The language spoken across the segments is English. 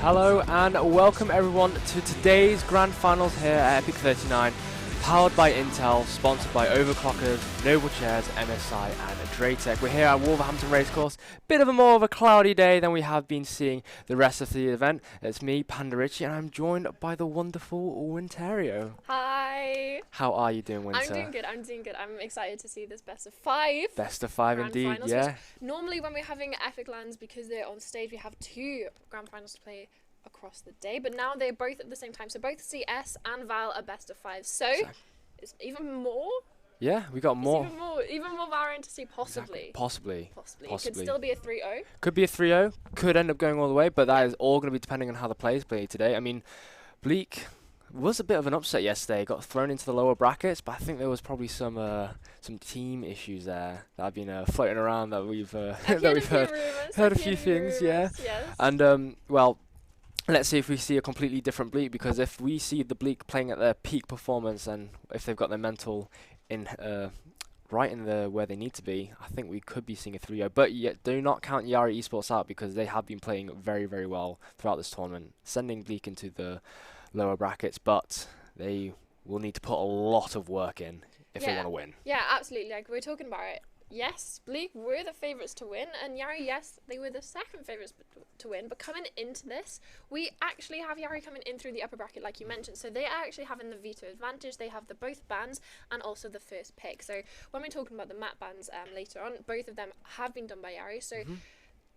Hello and welcome everyone to today's Grand Finals here at EPIC39, powered by Intel, sponsored by Overclockers, Noble Chairs, MSI and Draytech. We're here at Wolverhampton Racecourse, bit of a more of a cloudy day than we have been seeing the rest of the event. It's me, Panda Richie, and I'm joined by the wonderful Winterio. Hi. How are you doing, Winter? I'm doing good. I'm excited to see this best of five. Best of five Grand indeed, finals, yeah. Normally when we're having Epic Lands, because they're on stage, we have two Grand Finals to play across the day, but now they're both at the same time, so both CS and Val are best of five, so it's even more. Yeah, we got more. Even more VALORANT to see, possibly. Possibly. It could still be a 3-0. Could be a 3-0, could end up going all the way, but that is all going to be depending on how the players play today. I mean, Bleak was a bit of an upset yesterday, got thrown into the lower brackets, but I think there was probably some team issues there that have been floating around that we've heard a few things, yeah. Yes. And well, let's see if we see a completely different Bleak, because if we see the Bleak playing at their peak performance and if they've got their mental in right in the where they need to be, I think we could be seeing a 3-0. But yet, do not count Yari Esports out, because they have been playing very, very well throughout this tournament, sending Bleak into the lower brackets, but they will need to put a lot of work in if they want to win. Yeah, absolutely. Like, we're talking about it. Yes, Bleak were the favourites to win, and Yari, yes, they were the second favourites to win, but coming into this, we actually have Yari coming in through the upper bracket, like you mentioned, so they are actually having the veto advantage. They have the both bans and also the first pick. So when we're talking about the map bans later on, both of them have been done by Yari, so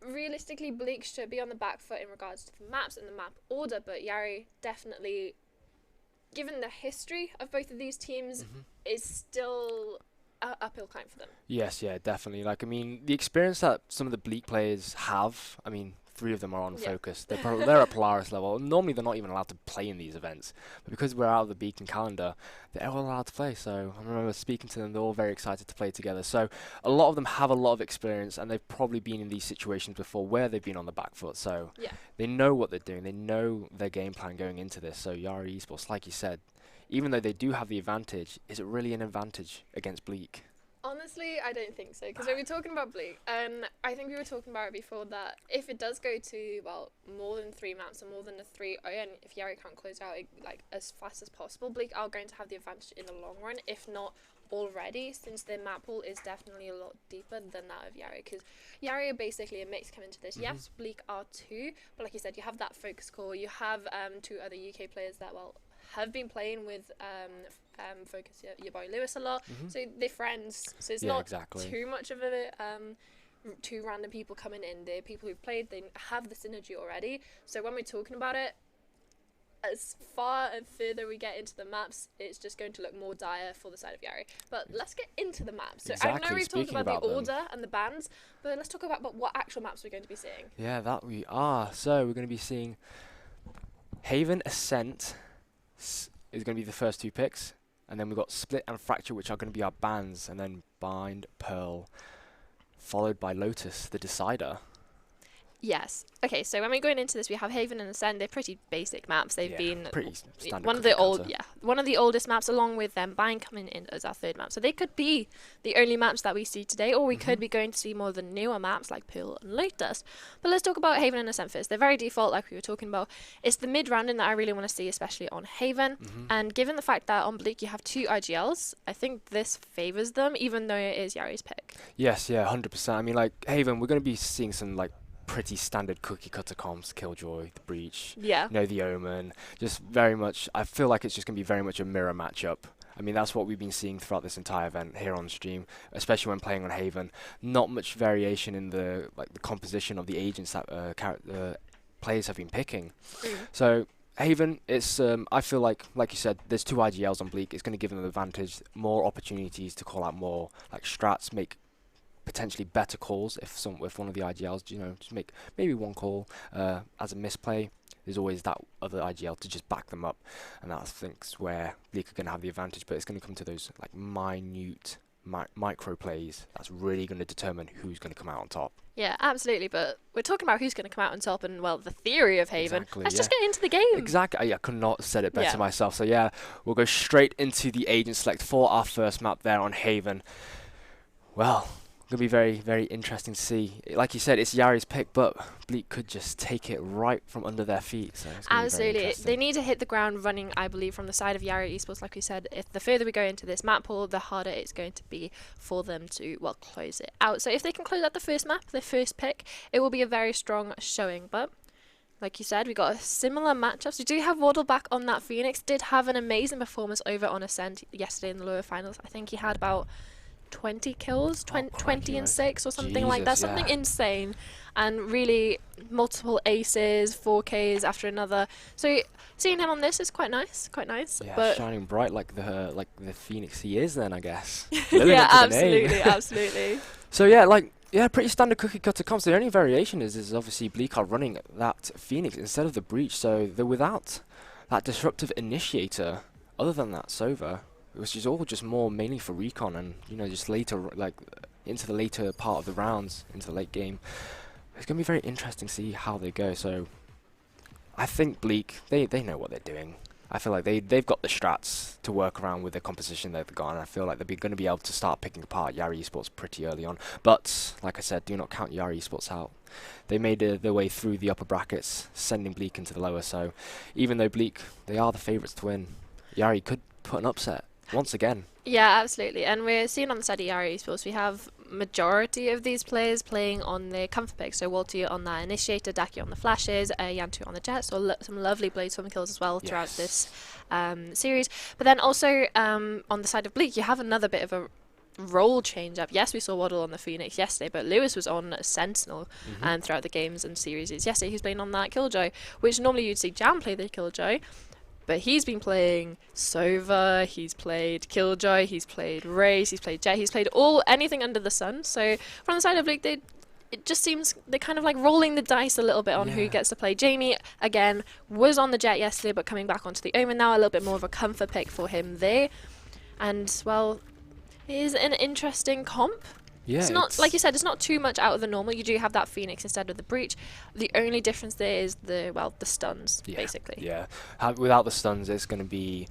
realistically, Bleak should be on the back foot in regards to the maps and the map order, but Yari definitely, given the history of both of these teams, is still uphill climb for them. Yes, yeah, definitely. Like, I mean, the experience that some of the Bleak players have, I mean, 3 of them are on Focus. They're at Polaris level. Normally, they're not even allowed to play in these events. But because we're out of the Beacon calendar, they're all allowed to play. So I remember speaking to them. They're all very excited to play together. So a lot of them have a lot of experience, and they've probably been in these situations before where they've been on the back foot. So they know what they're doing. They know their game plan going into this. So Yari Esports, like you said, even though they do have the advantage, is it really an advantage against Bleak? Honestly, I don't think so, because when we're talking about Bleak, I think we were talking about it before, that if it does go to, well, more than 3 maps or more than a 3-0, and if Yari can't close out like as fast as possible, Bleak are going to have the advantage in the long run, if not already, since their map pool is definitely a lot deeper than that of Yari, because Yari are basically a mix coming to this. Yes, Bleak are too, but like you said, you have that focus core, you have 2 other UK players that, well, have been playing with Focus, your boy Lewis, a lot, so they're friends, so it's not too much of a 2 random people coming in. They're people who've played, they have the synergy already, so when we're talking about it, as far and further we get into the maps, it's just going to look more dire for the side of Yari. But let's get into the maps. So I know we've talked about the order and the bans, but let's talk about what actual maps we're going to be seeing. Yeah, that we are. So we're going to be seeing Haven, Ascent is going to be the first 2 picks, and then we've got Split and Fracture, which are going to be our bans, and then Bind, Pearl, followed by Lotus, the decider. Yes. Okay, so when we're going into this, we have Haven and Ascend. They're pretty basic maps. They've been pretty standard one of the oldest maps, along with them Bind coming in as our 3rd map. So they could be the only maps that we see today, or we could be going to see more of the newer maps like Pearl and Lotus. But let's talk about Haven and Ascent first. They're very default, like we were talking about. It's the mid-random that I really want to see, especially on Haven. And given the fact that on Bleak you have 2 IGLs, I think this favours them, even though it is Yari's pick. Yes, yeah, 100%. I mean, like, Haven, we're going to be seeing some, like, pretty standard cookie cutter comps: Killjoy, the Breach, the Omen. Just very much, I feel like it's just going to be very much a mirror matchup. I mean, that's what we've been seeing throughout this entire event here on stream, especially when playing on Haven. Not much variation in the composition of the agents that players have been picking. So Haven, it's I feel like you said, there's 2 IGLs on Bleak. It's going to give them an advantage, more opportunities to call out more like strats, make potentially better calls if one of the IGLs, just make maybe 1 call as a misplay. There's always that other IGL to just back them up, and that I think's where Bleak are going to have the advantage. But it's going to come to those like minute micro plays that's really going to determine who's going to come out on top. Yeah, absolutely. But we're talking about who's going to come out on top, and well, the theory of Haven. Let's just get into the game. Exactly. I could not have said it better myself. So yeah, we'll go straight into the agent select for our first map there on Haven. Well, Going to be very, very interesting to see. Like you said, it's Yari's pick, but Bleak could just take it right from under their feet. So it's absolutely. They need to hit the ground running, I believe, from the side of Yari Esports. Like we said, if the further we go into this map pool, the harder it's going to be for them to, well, close it out. So if they can close out the first map, their first pick, it will be a very strong showing. But like you said, we got a similar matchups. We do have Waddle back on that Phoenix. Did have an amazing performance over on Ascent yesterday in the lower finals. I think he had about 20 kills, 20 and 6 or something like that, something insane, and really multiple aces, 4Ks after another. So seeing him on this is quite nice. Yeah, but shining bright like the Phoenix he is then, I guess. yeah, absolutely. So yeah, pretty standard cookie cutter comps. The only variation is obviously Bleak are running that Phoenix instead of the Breach, so they're without that disruptive initiator. Other than that, Sova, which is all just more mainly for recon and, you know, just later, like, into the later part of the rounds, into the late game. It's going to be very interesting to see how they go. So I think Bleak, they know what they're doing. I feel like they've got the strats to work around with the composition they've got, and I feel like they're going to be able to start picking apart Yari Esports pretty early on. But, like I said, do not count Yari Esports out. They made their way through the upper brackets, sending Bleak into the lower, so even though Bleak, they are the favourites to win, Yari could put an upset once again. Yeah, absolutely. And we're seeing on the side of Yari Esports, we have majority of these players playing on the comfort pick. So Walter on that initiator, Daki on the flashes, Yantu on the jet. So some lovely blade swim kills as well throughout this series. But then also on the side of Bleak, you have another bit of a role change up. Yes, we saw Waddle on the Phoenix yesterday, but Lewis was on Sentinel throughout the games and series yesterday. He's playing on that Killjoy, which normally you'd see Jam play the Killjoy. But he's been playing Sova, he's played Killjoy, he's played Raze, he's played Jet, he's played anything under the sun. So from the side of Bleak, it just seems they're kind of like rolling the dice a little bit on who gets to play. Jamie, again, was on the Jet yesterday, but coming back onto the Omen now, a little bit more of a comfort pick for him there. And, well, it is an interesting comp. Yeah, it's not, like you said, it's not too much out of the normal. You do have that Phoenix instead of the Breach. The only difference there is the stuns, basically. Yeah, without the stuns, it's going to be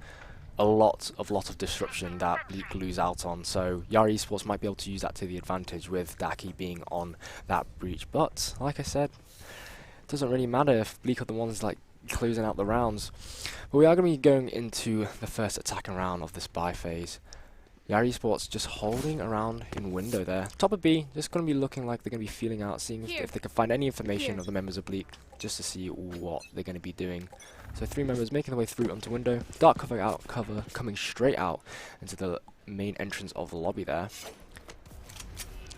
a lot of disruption that Bleak lose out on. So Yari Esports might be able to use that to the advantage with Daki being on that Breach. But, like I said, it doesn't really matter if Bleak are the ones, like, closing out the rounds. But we are going to be going into the first attacking round of this buy phase. Yari Esports just holding around in window there. Top of B, just going to be looking like they're going to be feeling out, seeing if they can find any information of the members of Bleak, just to see what they're going to be doing. So 3 members making their way through onto window. Dark cover coming straight out into the main entrance of the lobby there.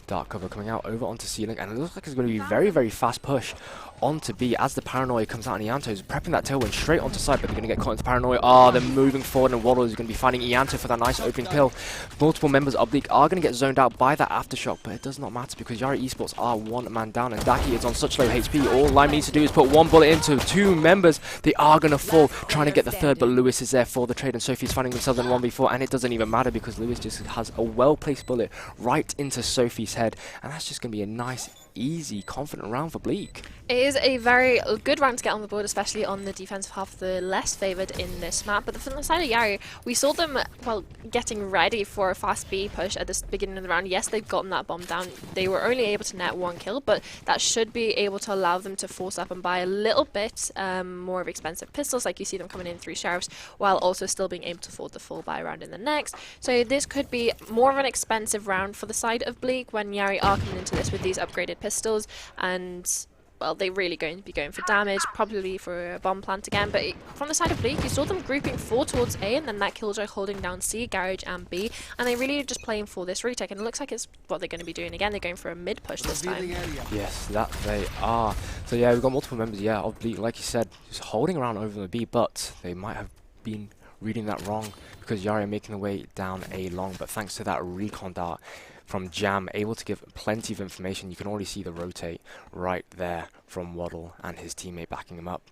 Dark cover coming out over onto ceiling, and it looks like it's going to be very, very fast push onto B as the paranoia comes out, and Ianto's prepping that tailwind straight onto side, but they're going to get caught into paranoia. They're moving forward, and Waddle is going to be finding Ianto for that nice opening kill. Multiple members of Bleak are going to get zoned out by that aftershock, but it does not matter because Yari Esports are 1 man down, and Daki is on such low HP. All Lime needs to do is put 1 bullet into 2 members. They are going to fall, trying to get the third, but Lewis is there for the trade, and Sophie's finding themselves in 1v4, and it doesn't even matter because Lewis just has a well-placed bullet right into Sophie's head, and that's just going to be a nice, easy, confident round for Bleak. It is a very good round to get on the board, especially on the defensive half, the less favoured in this map. But from the side of Yari, we saw them, well, getting ready for a fast B push at the beginning of the round. Yes, they've gotten that bomb down. They were only able to net 1 kill, but that should be able to allow them to force up and buy a little bit more of expensive pistols, like you see them coming in through Sheriffs, while also still being able to afford the full buy round in the next. So this could be more of an expensive round for the side of Bleak when Yari are coming into this with these upgraded pistols, and well, they're really going to be going for damage, probably for a bomb plant again. But from the side of Bleak, you saw them grouping 4 towards A, and then that Killjoy holding down C, Garage, and B. And they really are just playing for this retake, and it looks like it's what they're going to be doing again. They're going for a mid push this time. Yes, that they are. So yeah, we've got multiple members, of Bleak, like you said, just holding around over the B, but they might have been reading that wrong because Yari are making their way down A long, but thanks to that recon dart from Jam, able to give plenty of information. You can already see the rotate right there from Waddle and his teammate backing him up.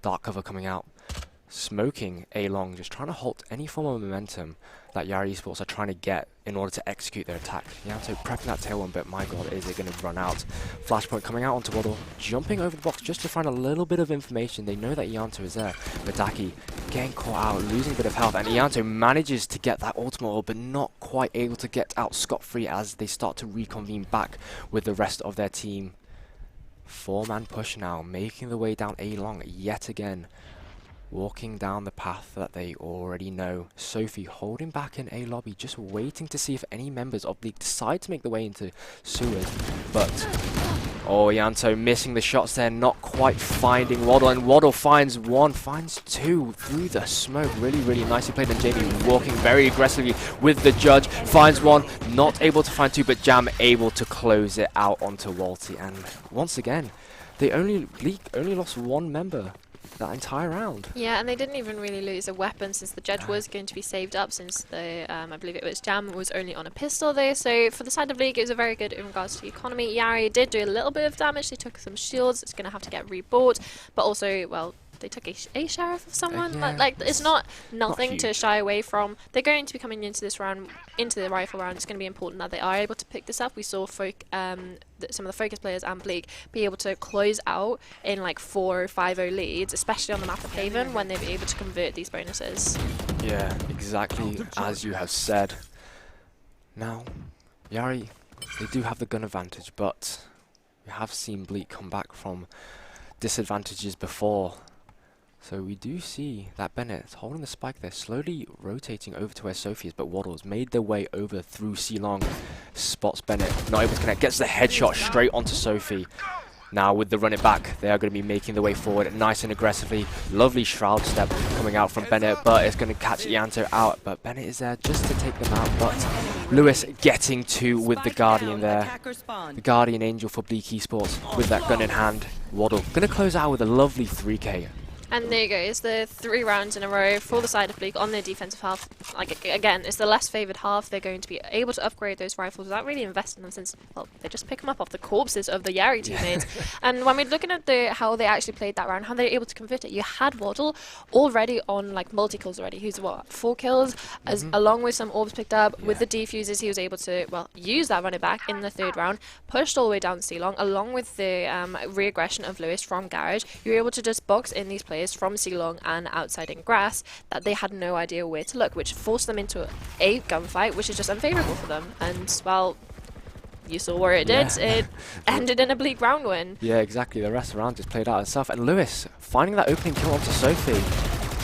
Dark cover coming out, smoking A long, just trying to halt any form of momentum that Yari Esports are trying to get in order to execute their attack. Ianto prepping that tailwind, but my god, is it going to run out? Flashpoint coming out onto Waddle, jumping over the box just to find a little bit of information. They know that Ianto is there, but Daki getting caught out, losing a bit of health, and Ianto manages to get that ultimate ult, but not quite able to get out scot-free as they start to reconvene back with the rest of their team. 4-man push now, making the way down A long yet again. Walking down the path that they already know. Sophie holding back in A lobby, just waiting to see if any members of Bleak decide to make the way into sewers. But, oh, Ianto missing the shots there, not quite finding Waddle. And Waddle finds one, finds two through the smoke. Really, really nicely played. And Jamie walking very aggressively with the judge. Finds one, not able to find two, but Jam able to close it out onto Walty. And once again, Bleak only lost one member that entire round. Yeah, and they didn't even really lose a weapon since the judge was going to be saved up since the, I believe it was Jam, was only on a pistol there. So for the side of Bleak, it was a very good in regards to the economy. Yari did do a little bit of damage. They took some shields. It's going to have to get rebought. But also, well, they took a sheriff of someone. Yeah, like it's not nothing to shy away from. They're going to be coming into this round, into the rifle round. It's going to be important that they are able to pick this up. We saw some of the focus players and Bleak be able to close out in like 4 or 5-0 leads, especially on the map of Haven, when they're able to convert these bonuses. Yeah, exactly as you have said. Now, Yari, they do have the gun advantage, but we have seen Bleak come back from disadvantages before. So we do see that Bennett holding the spike there, slowly rotating over to where Sophie is, but Waddle's made their way over through C-Long, spots Bennett, not able to connect, gets the headshot straight onto Sophie. Now with the run it back, they are going to be making their way forward nice and aggressively. Lovely Shroud step coming out from Bennett, but it's going to catch Ianto out, but Bennett is there just to take them out, but Lewis getting two with the Guardian there. The Guardian Angel for Bleak Esports with that gun in hand. Waddle going to close out with a lovely 3k. And there you go, it's the 3 rounds in a row for the side of Bleak on their defensive half. Like, again, it's the less favoured half. They're going to be able to upgrade those rifles without really investing them since, well, they just pick them up off the corpses of the Yari teammates. And when we're looking at how they actually played that round, how they were able to convert it, you had Waddle already on, like, multi-kills already. He's, what, 4 kills? Along with some orbs picked up. With the defusers, he was able to, well, use that running back in the 3rd round, pushed all the way down C-Long, along with the re-aggression of Lewis from Garage. You were able to just box in these players from C-Long and outside in grass that they had no idea where to look, which forced them into a gunfight, which is just unfavourable for them. And, well, you saw where it did. It ended in a Bleak round win. Yeah, exactly. The rest of the round just played out itself. And Lewis finding that opening kill onto Sophie.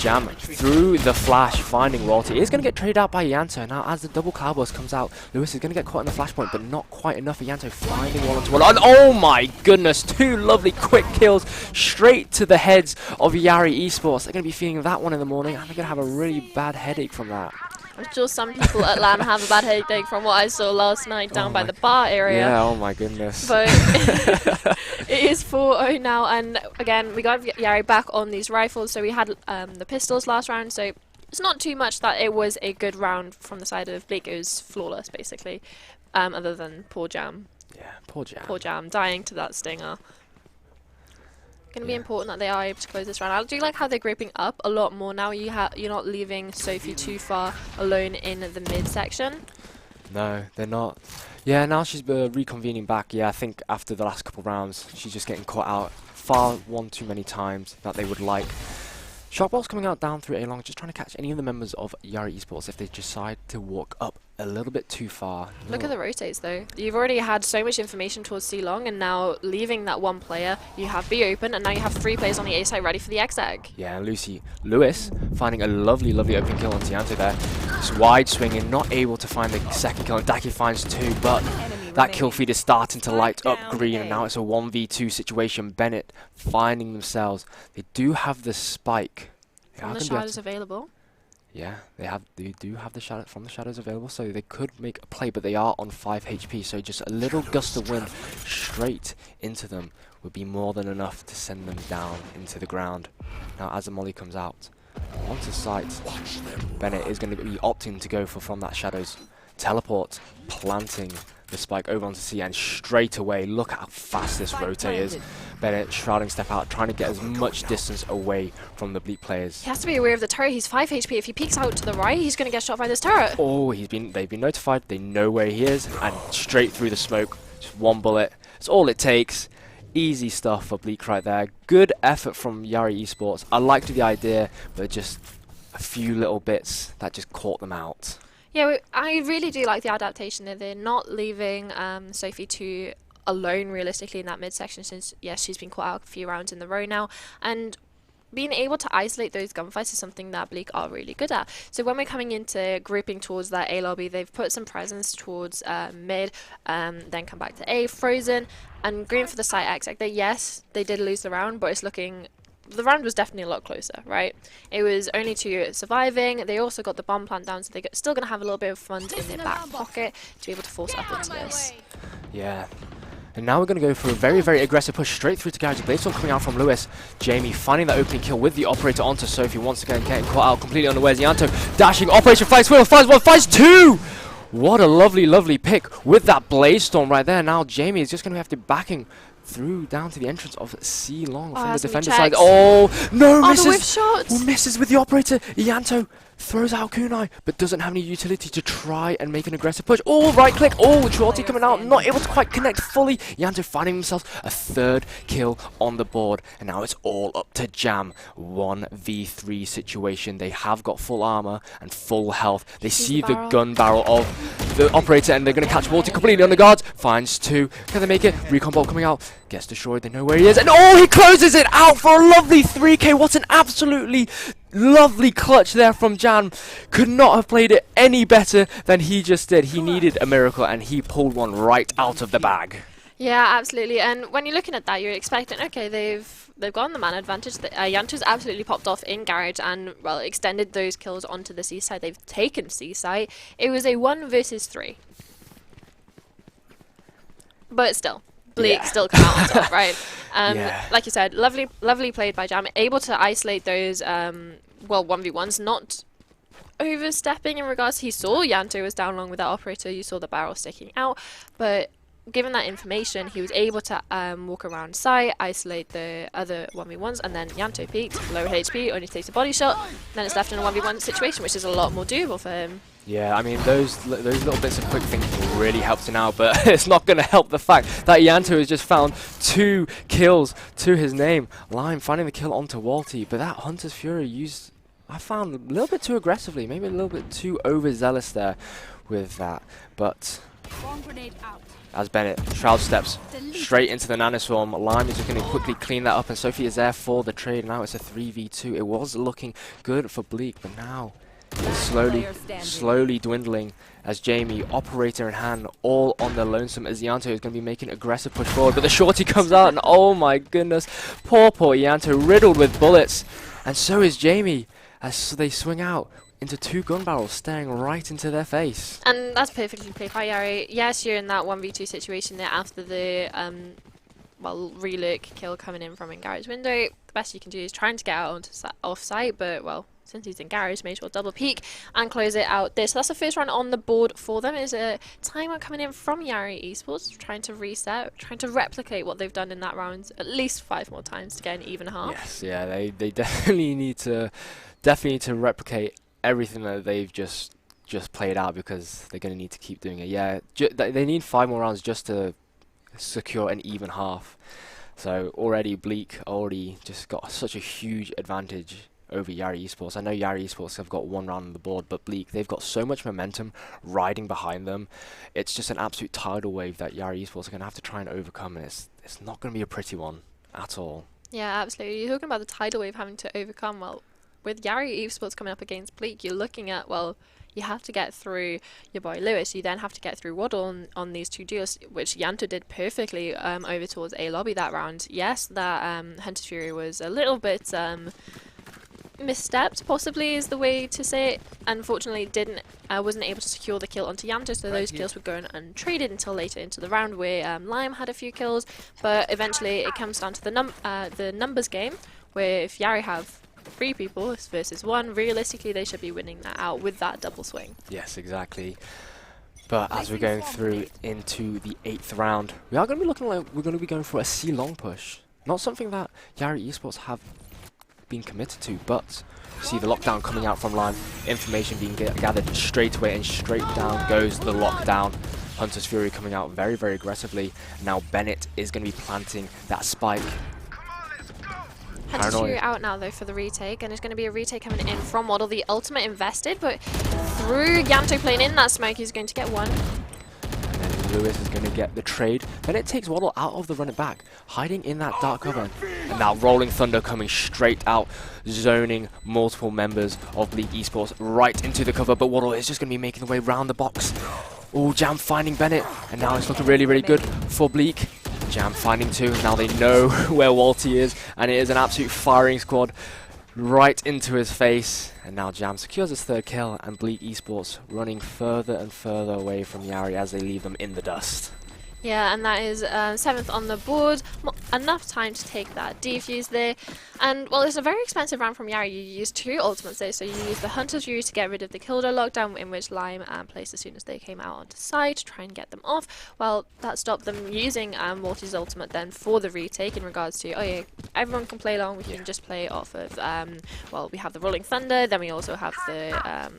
Jam through the flash, finding Walty. Is going to get traded out by Ianto. Now, as the double cloudburst comes out, Lewis is going to get caught in the flashpoint, but not quite enough. Ianto finding one onto one. And oh my goodness, 2 lovely quick kills straight to the heads of Yari Esports. They're going to be feeling that one in the morning, and they're going to have a really bad headache from that. I'm sure some people at LAN have a bad headache from what I saw last night down by the bar area. Yeah, oh my goodness. But it is 4-0 now, and again, we got Yari back on these rifles, so we had the pistols last round, so it's not too much that it was a good round from the side of Bleak. It was flawless, basically, other than poor Jam. Yeah, poor Jam. Poor Jam, dying to that stinger. Going to be important that they are able to close this round. I do like how they're grouping up a lot more now. You're not leaving Sophie too far alone in the mid section. No, they're not. Yeah, now she's reconvening back. Yeah, I think after the last couple of rounds, she's just getting caught out far one too many times that they would like. Shockball's coming out down through A-Long, just trying to catch any of the members of Yari Esports if they decide to walk up a little bit too far. Look at the rotates though. You've already had so much information towards C-Long, and now leaving that one player, you have B open, and now you have 3 players on the A side ready for the X egg. Yeah, and Lewis finding a lovely, lovely open kill on Tianto there. Just wide swinging, not able to find the 2nd kill, and Daki finds 2, but that kill feed is starting to light up green, and now it's a 1v2 situation. Bennett finding themselves. They do have the spike. From the shadows available. Yeah, they do have the shadow from the shadows available, so they could make a play, but they are on 5 HP, so just a little gust of wind straight into them would be more than enough to send them down into the ground. Now, as the molly comes out onto site, Bennett is going to be opting to go for from that shadows teleport, planting the spike over onto C, and straight away, look how fast this rotate is. Bennett shrouding step out, trying to get as much distance away from the Bleak players. He has to be aware of the turret. He's 5 HP. If he peeks out to the right, he's going to get shot by this turret. Oh, they've been notified. They know where he is, and straight through the smoke. Just one bullet. That's all it takes. Easy stuff for Bleak right there. Good effort from Yari Esports. I liked the idea, but just a few little bits that just caught them out. Yeah, I really do like the adaptation there. They're not leaving Sophie too alone realistically in that midsection, since yes, she's been caught out a few rounds in the row now, and being able to isolate those gunfights is something that Bleak are really good at. So when we're coming into grouping towards that A lobby, they've put some presence towards mid, then come back to A, frozen, and green for the site exit. Yes, they did lose the round, but it's looking... The round was definitely a lot closer, right? It was only 2 surviving. They also got the bomb plant down, so they're still going to have a little bit of funds in their back pocket to be able to force up into this. Yeah. And now we're going to go for a very, very aggressive push straight through to Garage. Bladestorm coming out from Lewis. Jamie finding that opening kill with the operator onto Sophie. Once again, getting caught out completely unawares. Yanto dashing. Operation fights Will. Finds 1, finds 2! What a lovely, lovely pick with that Bladestorm right there. Now Jamie is just going to have to backing through down to the entrance of C Long from the defender side. Oh, no, misses. Misses with the operator. Yanto throws out Kunai, but doesn't have any utility to try and make an aggressive push. Oh, right click. Oh, Shorty coming out, not able to quite connect fully. Yanto finding himself a 3rd kill on the board, and now it's all up to Jam. 1v3 situation. They have got full armor and full health. They see the gun barrel of the operator, and they're going to catch Walter completely on the guards. Finds 2. Can they make it? Recon bolt coming out. Gets destroyed. They know where he is, and oh, he closes it out for a lovely 3k. What an absolutely lovely clutch there from Jan. Could not have played it any better than he just did. He needed a miracle, and he pulled one right out of the bag. Yeah, absolutely. And when you're looking at that, you're expecting, okay, they've gotten the man advantage. Yanto's absolutely popped off in Garage and, well, extended those kills onto the C side. They've taken C side. It was a 1 versus 3. But still, Bleak still come out on top, right? Like you said, lovely played by Jam. Able to isolate those, well, 1v1s, not overstepping in regards. He saw Yanto was down long with that operator. You saw the barrel sticking out, but given that information, he was able to walk around site, isolate the other 1v1s, and then Yanto peeked, low HP, only takes a body shot, then it's left in a 1v1 situation, which is a lot more doable for him. Yeah, I mean, those little bits of quick thinking really helped him out, but it's not going to help the fact that Yanto has just found 2 kills to his name. Lime finding the kill onto Walty, but that Hunter's Fury used, I found, a little bit too aggressively, maybe a little bit too overzealous there with that. But as Bennett shroud steps straight into the nanoswarm, Lime is just going to quickly clean that up, and Sophie is there for the trade. Now it's a 3v2. It was looking good for Bleak, but now it's slowly dwindling as Jamie, operator in hand, all on the lonesome, as Yanto is going to be making an aggressive push forward, but the shorty comes out, and oh my goodness, poor Yanto, riddled with bullets, and so is Jamie, as they swing out into 2 gun barrels staring right into their face. And that's perfectly played by Yari. Yes, you're in that 1v2 situation there after the well, relook kill coming in from in Garage window. The best you can do is trying to get out onto off site, but well, since he's in Garage, may as well double peek and close it out there. So that's the first round on the board for them. Is a timeout coming in from Yari Esports, trying to reset, trying to replicate what they've done in that round at least 5 more times to get an even half. Yes, yeah, they definitely need to replicate everything that they've just played out, because they're going to need to keep doing it. Yeah, they need 5 more rounds just to secure an even half. So already Bleak just got such a huge advantage over Yari Esports. I know Yari Esports have got 1 round on the board, but Bleak, they've got so much momentum riding behind them. It's just an absolute tidal wave that Yari Esports are going to have to try and overcome, and it's not going to be a pretty one at all. Yeah, absolutely. You're talking about the tidal wave having to overcome. Well, with Yari Esports coming up against Bleak, you're looking at, well, you have to get through your boy Lewis. You then have to get through Waddle on these 2 duels, which Yanto did perfectly over towards A lobby that round. Yes, that Hunter's Fury was a little bit misstepped, possibly is the way to say it. Unfortunately, wasn't able to secure the kill onto Yanto, so those kills were going untraded until later into the round, where Lime had a few kills. But eventually, it comes down to the numbers game, where if Yari have 3 people versus 1, realistically they should be winning that out with that double swing. Yes, exactly. But as we're going through into the 8th round, we are going to be looking like we're going to be going for a C long push. Not something that Yari Esports have been committed to, but you see the lockdown coming out from line, information being gathered straight away, and straight down goes the lockdown. Hunter's Fury coming out very, very aggressively. Now Bennett is going to be planting that spike. Hunter's Fury out now though for the retake, and it's going to be a retake coming in from Waddle. The ultimate invested, but through Yanto playing in that smoke, he's going to get one. And then Lewis is going to get the trade. Bennett takes Waddle out of the run it back, hiding in that dark cover. And now Rolling Thunder coming straight out, zoning multiple members of Bleak Esports right into the cover, but Waddle is just going to be making the way around the box. Oh, Jam finding Bennett, and now it's looking really, really good for Bleak. Jam finding two, now they know where Walty is, and it is an absolute firing squad right into his face. And now Jam secures his third kill, and Bleak Esports running further and further away from Yari as they leave them in the dust. Yeah, and that is 7th on the board. Enough time to take that defuse there. And, well, it's a very expensive round from Yari. You use 2 ultimates there. So you use the Hunter's Fury to get rid of the Killjoy lockdown, in which Lime placed as soon as they came out onto side to try and get them off. Well, that stopped them using Walty's ultimate then for the retake in regards to, oh yeah, everyone can play along. We can just play off of, well, we have the Rolling Thunder. Then we also have the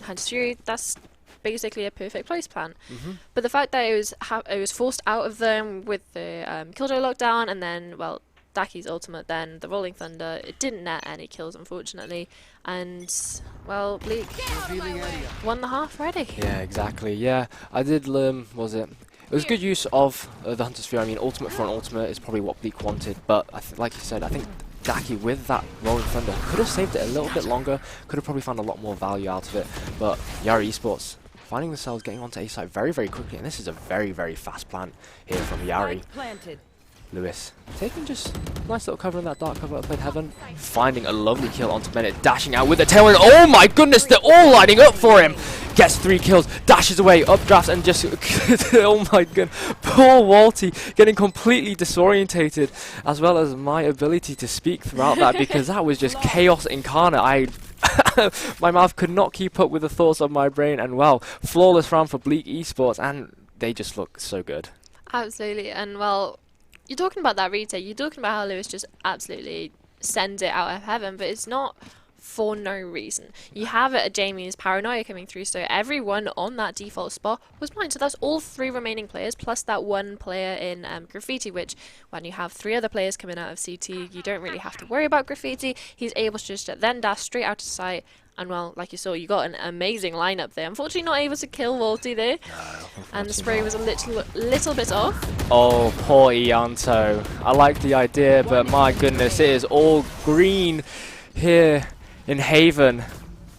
Hunter's Fury. That's basically a perfect place plan. But the fact that it was forced out of them with the Killjoy lockdown, and then, well, Daki's ultimate, then the Rolling Thunder, it didn't net any kills, unfortunately. And, well, Bleak won the half already. Yeah, exactly. Yeah, I did learn, it was good use of the Hunter's Fury. I mean, ultimate for an ultimate is probably what Bleak wanted, but like you said, I think Daki with that Rolling Thunder could have saved it a little bit longer, could have probably found a lot more value out of it. But Yari Esports finding themselves getting onto A side very, very quickly, and this is a very, very fast plant here from Yari. Lewis taking just nice little cover in that dark cover up in Heaven, finding a lovely kill onto Bennett, dashing out with the tailwind. Oh my goodness, they're all lining up for him. Gets 3 kills, dashes away, updrafts, and just oh my god, poor Walty getting completely disorientated, as well as my ability to speak throughout that, because that was just chaos incarnate. My mouth could not keep up with the thoughts of my brain, and well, flawless round for Bleak Esports, and they just look so good. Absolutely, and well, you're talking about that retake, you're talking about how Lewis just absolutely sends it out of heaven, but it's not for no reason. You have it at Jamie's paranoia coming through, so everyone on that default spot was blind. So that's all 3 remaining players, plus that 1 player in Graffiti, which when you have 3 other players coming out of CT, you don't really have to worry about Graffiti. He's able to just then dash straight out of sight. And well, like you saw, you got an amazing lineup there. Unfortunately, not able to kill Walty there. No, and the spray was a little bit off. Oh, poor Ianto. I like the idea, but my goodness, it is all green here in Haven.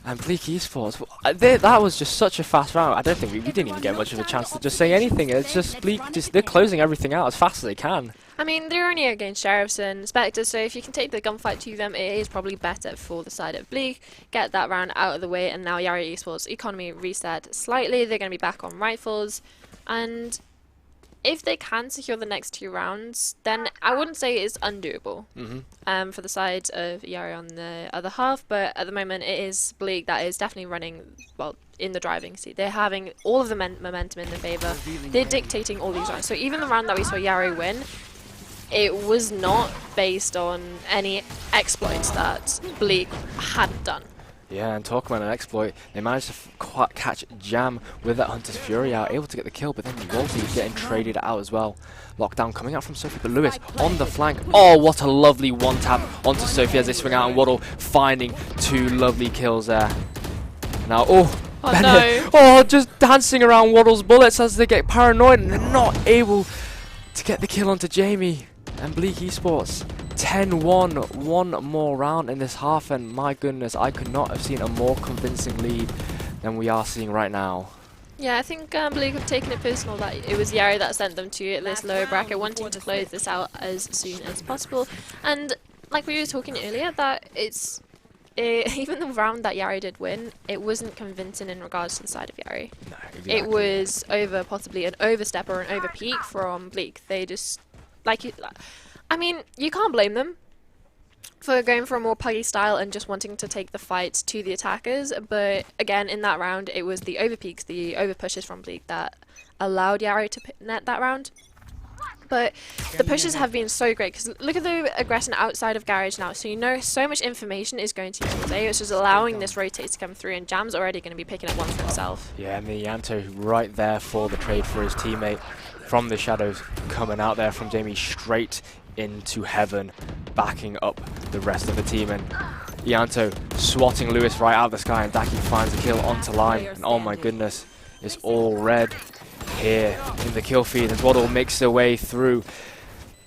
And Bleak Esports, that was just such a fast round. I don't think we didn't even get much of a chance to just say anything. It's just Bleak, they're closing everything out as fast as they can. I mean, they're only against Sheriffs and Spectres, so if you can take the gunfight to them, it is probably better for the side of Bleak. Get that round out of the way, and now Yari Esports economy reset slightly. They're going to be back on rifles, and if they can secure the next 2 rounds, then I wouldn't say it's undoable for the side of Yari on the other half, but at the moment it is Bleak that is definitely running, well, in the driving seat. They're having all of the momentum in their favour. They're dictating all these rounds. So even the round that we saw Yari win, it was not based on any exploits that Bleak hadn't done. Yeah, and talk about an exploit, they managed to catch Jam with that Hunter's Fury out, able to get the kill, but then Walty getting traded out as well. Lockdown coming out from Sophie, but Lewis on the flank. Oh, what a lovely one-tap onto Sophie as they swing out, and Waddle finding 2 lovely kills there. Now, no. Oh, just dancing around Waddle's bullets as they get paranoid, and they're not able to get the kill onto Jamie. And Bleak Esports 10-1, 1 more round in this half, and my goodness, I could not have seen a more convincing lead than we are seeing right now. Yeah, I think Bleak have taken it personal that it was Yari that sent them to this lower bracket, wanting to close this out as soon as possible. And like we were talking earlier, that it's even the round that Yari did win, it wasn't convincing in regards to the side of Yari. No, exactly. It was possibly an overstep or an overpeak from Bleak. They just, I mean, you can't blame them for going for a more puggy style and just wanting to take the fight to the attackers, but again, in that round, it was the overpeaks, the overpushes from Bleak that allowed Yari to net that round. But the pushes have been so great, because look at the aggression outside of Garage now. So you know so much information is going to be towards A, which is allowing this rotate to come through, and Jam's already going to be picking up one for himself. Yeah, and the Yanto right there for the trade for his teammate from the shadows, coming out there from Jamie straight into heaven, backing up the rest of the team. And Yanto swatting Lewis right out of the sky, and Daki finds the kill onto line. And oh my goodness, it's all red here in the kill feed as Waddle makes their way through.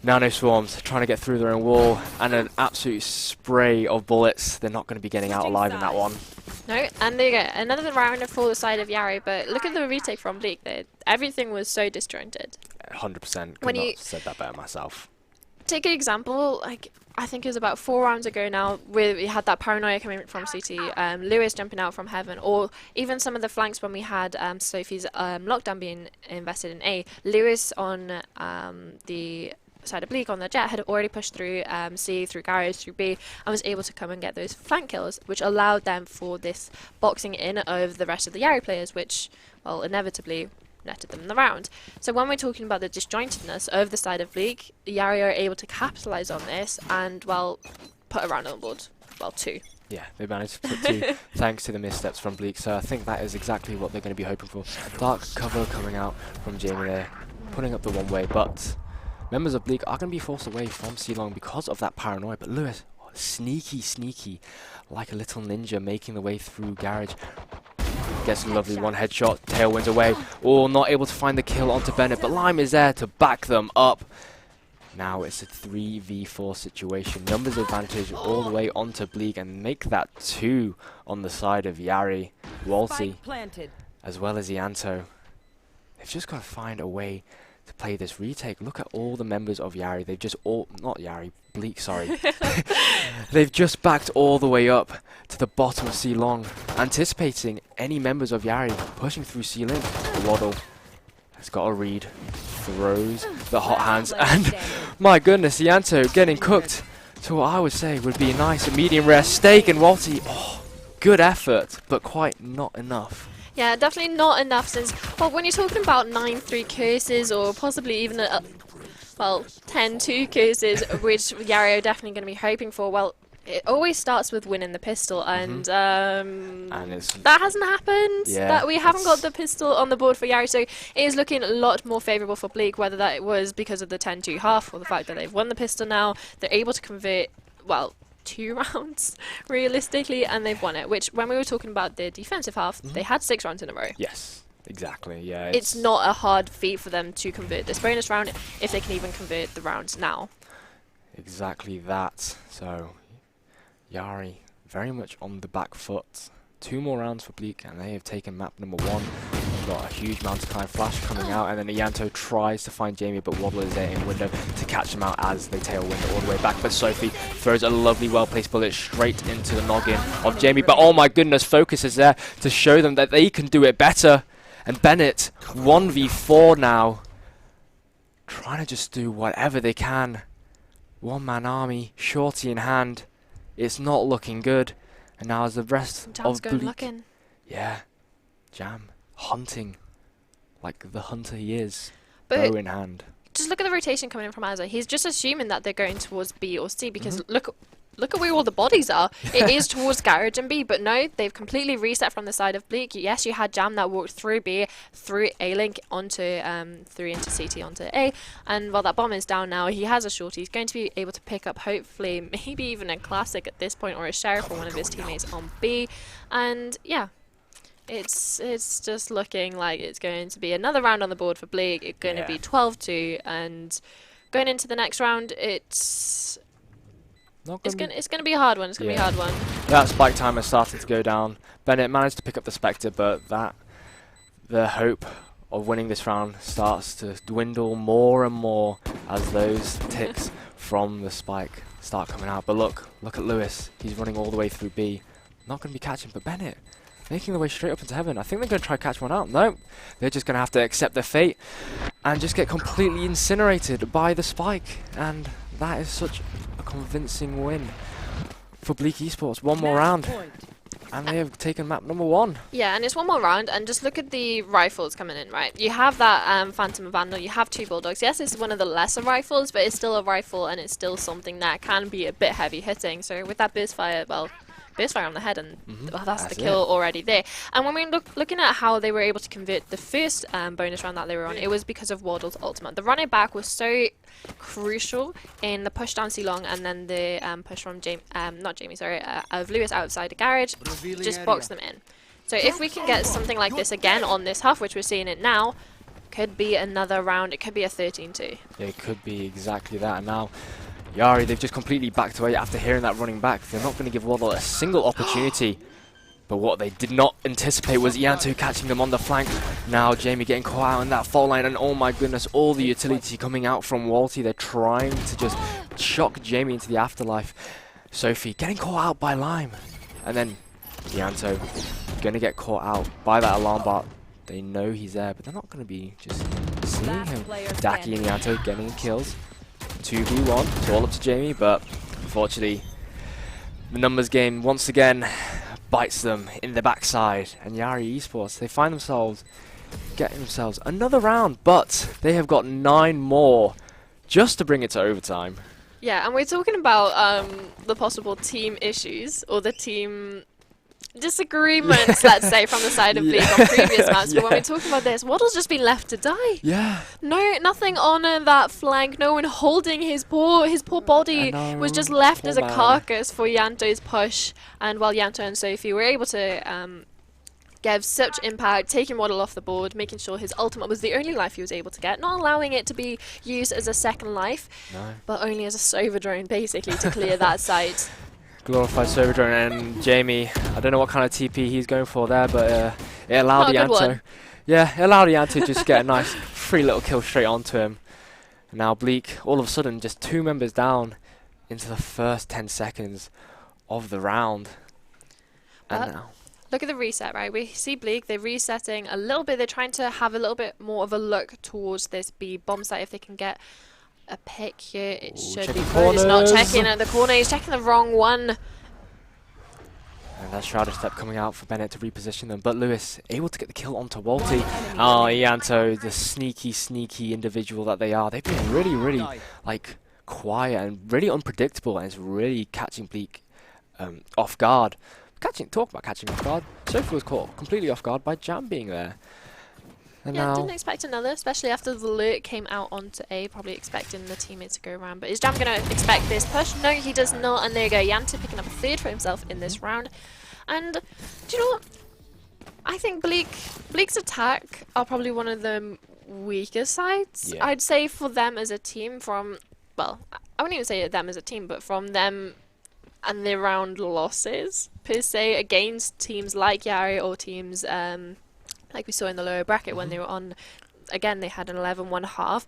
Nano Swarms trying to get through their own wall, and an absolute spray of bullets. They're not going to be getting out alive in that one. No, and there you go, another round for the side of Yari, but look at the retake from Bleak there. Everything was so disjointed. 100%, could not have said that better myself. Take an example, like I think it was about 4 rounds ago now, where we had that paranoia coming from CT, Lewis jumping out from heaven, or even some of the flanks when we had Sophie's lockdown being invested in A. Lewis on the side of Bleak on the jet had already pushed through C, through Garage, through B, and was able to come and get those flank kills, which allowed them for this boxing in of the rest of the Yari players, which, well, inevitably netted them in the round. So when we're talking about the disjointedness of the side of Bleak, Yari are able to capitalize on this and, well, put a round on the board. Well, 2. Yeah, they managed to put 2 thanks to the missteps from Bleak, so I think that is exactly what they're going to be hoping for. Dark cover coming out from Jamie there, putting up the one-way, but members of Bleak are going to be forced away from C-Long because of that paranoia. But Lewis, sneaky, like a little ninja, making the way through Garage. Gets a lovely one headshot, tailwinds away. Oh, not able to find the kill onto Bennett, but Lime is there to back them up. Now it's a 3v4 situation. Numbers advantage all the way onto Bleak, and make that 2 on the side of Yari, Walty, as well as Yanto. They've just got to find a way to play this retake. Look at all the members of Yari. They've just all, not Yari, Bleak, sorry. They've just backed all the way up to the bottom of C-Long, anticipating any members of Yari pushing through C-Link. Waddle has got a read, throws the hot hands, and my goodness, Yanto getting cooked to what I would say would be a nice and medium rare steak. And Walty, oh, good effort, but quite not enough. Yeah, definitely not enough, since, well, when you're talking about 9-3 curses, or possibly even well, 10-2 curses, which Yari are definitely going to be hoping for, well, it always starts with winning the pistol, and that hasn't happened. Yeah, that we haven't got the pistol on the board for Yari, so it is looking a lot more favourable for Bleak, whether that was because of the 10-2 half, or the fact that they've won the pistol now. They're able to convert, well, 2 rounds realistically, and they've won it, which when we were talking about the defensive half, they had 6 rounds in a row. Yes, exactly. Yeah, it's not a hard feat for them to convert this bonus round, if they can even convert the rounds now. Exactly that. So Yari very much on the back foot. 2 more rounds for Bleak, and they have taken map number 1. They've got a huge mountain climb flash coming out, and then Yanto tries to find Jamie, but Waddle is there in window to catch him out as they tailwind all the way back. But Sophie throws a lovely, well-placed bullet straight into the noggin of Jamie. But oh my goodness, Focus is there to show them that they can do it better. And Bennett, 1v4 now, trying to just do whatever they can. One-man army, shorty in hand. It's not looking good. And now as the rest of Bleak, yeah, Jam hunting like the hunter he is, bow in hand. Just look at the rotation coming in from Azza. He's just assuming that they're going towards B or C, because look at where all the bodies are. It is towards Garage and B, but no, they've completely reset from the side of Bleak. Yes, you had Jam that walked through B, through A-Link, onto through into CT, onto A, and while that bomb is down now, he has a shorty. He's going to be able to pick up, hopefully, maybe even a classic at this point, or a sheriff, or one of his teammates on B, and yeah. It's just looking like it's going to be another round on the board for Bleak. It's going to be 12-2, and going into the next round, it's going to be a hard one. It's going to be a hard one. That spike timer started to go down. Bennett managed to pick up the Spectre, but the hope of winning this round starts to dwindle more and more as those ticks from the spike start coming out. But look at Lewis. He's running all the way through B. Not going to be catching, but Bennett making their way straight up into heaven. I think they're going to try to catch one out. No, they're just going to have to accept their fate and just get completely incinerated by the spike. And that is such a convincing win for Bleak Esports. One more round. And they have taken map number 1. Yeah, and it's one more round, and just look at the rifles coming in, right? You have that Phantom Vandal, you have 2 Bulldogs. Yes, it's one of the lesser rifles, but it's still a rifle, and it's still something that can be a bit heavy hitting. So with that burst fire, well, burst fire on the head, and well, that's the kill already there. And when we're looking at how they were able to convert the first bonus round that they were on, it was because of Wardle's ultimate. The running back was so crucial in the push down C-Long, and then the push from of Lewis outside the garage, just box them in. So if we can get something like this again on this half, which we're seeing it now, could be another round. It could be a 13-2. It could be exactly that. And now Yari, they've just completely backed away after hearing that running back. They're not going to give Waddle a single opportunity. But what they did not anticipate was Ianto catching them on the flank. Now Jamie getting caught out in that fault line, and oh my goodness, all the utility coming out from Walty. They're trying to just shock Jamie into the afterlife. Sophie getting caught out by Lime. And then Ianto going to get caught out by that alarm bot. They know he's there, but they're not going to be just seeing him. Daki and Ianto getting kills. 2v1, it's all up to Jamie, but unfortunately the numbers game once again bites them in the backside, and Yari Esports, they find themselves getting themselves another round, but they have got 9 more just to bring it to overtime. Yeah, and we're talking about the possible team issues, or the team disagreements, let's say, from the side of Bleak on previous maps. But when we're talking about this, Waddle's just been left to die. Yeah. No, nothing on that flank. No one holding his poor body. Was just left as a carcass for Yanto's push. And while Yanto and Sophie were able to give such impact, taking Waddle off the board, making sure his ultimate was the only life he was able to get, not allowing it to be used as a second life, but only as a Sova drone, basically, to clear that site. Glorified server drone, and Jamie, I don't know what kind of TP he's going for there, but it allowed Ianto. Yeah, it allowed Ianto to just get a nice free little kill straight onto him. Now Bleak, all of a sudden, just 2 members down into the first 10 seconds of the round. And now look at the reset, right? We see Bleak, they're resetting a little bit. They're trying to have a little bit more of a look towards this B bomb site. If they can get a pick here, it should be good. He's not checking at the corner, he's checking the wrong one. And that Shrouded Step coming out for Bennett to reposition them, but Lewis able to get the kill onto Walty. Oh, Ianto, the sneaky individual that they are. They've been really like quiet and really unpredictable, and it's really catching Bleak off guard. Talk about catching off guard. Sophie was caught completely off guard by Jam being there. And yeah, didn't expect another, especially after the alert came out onto A, probably expecting the teammates to go around. But is Jam going to expect this push? No, he does not. And there you go, Yanto picking up a 3rd for himself in this round. And do you know what? I think Bleak's attack are probably one of the weaker sides, I'd say, for them as a team. From, well, I wouldn't even say them as a team, but from them and their round losses, per se, against teams like Yari or teams like we saw in the lower bracket when they were on. Again, they had an 11-1 half,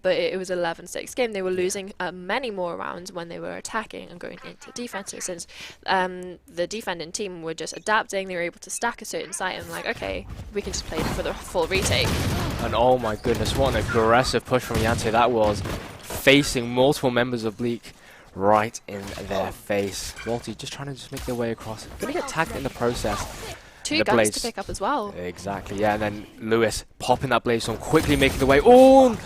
but it was 11-6 game. They were losing many more rounds when they were attacking and going into defenses, since the defending team were just adapting. They were able to stack a certain site and like, okay, we can just play for the full retake. And oh my goodness, what an aggressive push from Yanto that was, facing multiple members of Bleak right in their face. Walty just trying to just make their way across. Gonna get tagged in the process. 2 guns to pick up as well. Exactly, yeah, and then Lewis popping that Blaze Storm, quickly making the way. Oh!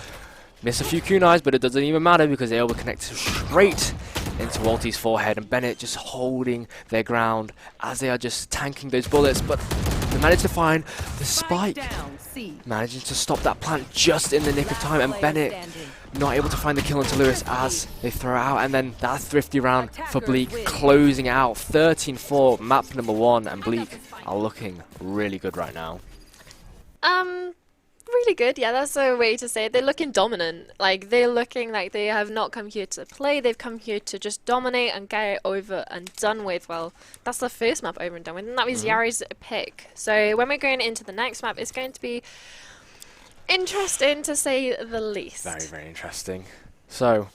Miss a few kunais, but it doesn't even matter because they overconnect straight into Walty's forehead, and Bennett just holding their ground as they are just tanking those bullets, but they manage to find the spike. Managing to stop that plant just in the nick of time, and Bennett not able to find the kill into Lewis as they throw it out, and then that thrifty round for Bleak, closing out 13-4, map number 1, and Bleak are looking really good right now. Really good, yeah, that's a way to say it. They're looking dominant. Like, they're looking like they have not come here to play, they've come here to just dominate and get it over and done with. Well, that's the first map over and done with, and that was Yari's pick. So when we're going into the next map, it's going to be interesting, to say the least. Very interesting. So,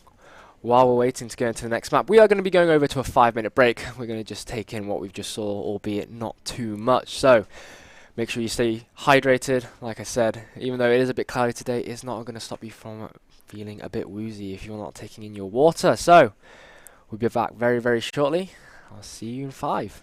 while we're waiting to go into the next map, we are going to be going over to a 5-minute break. We're going to just take in what we've just saw, albeit not too much. So, make sure you stay hydrated. Like I said, even though it is a bit cloudy today, it's not going to stop you from feeling a bit woozy if you're not taking in your water. So, we'll be back very shortly. I'll see you in 5.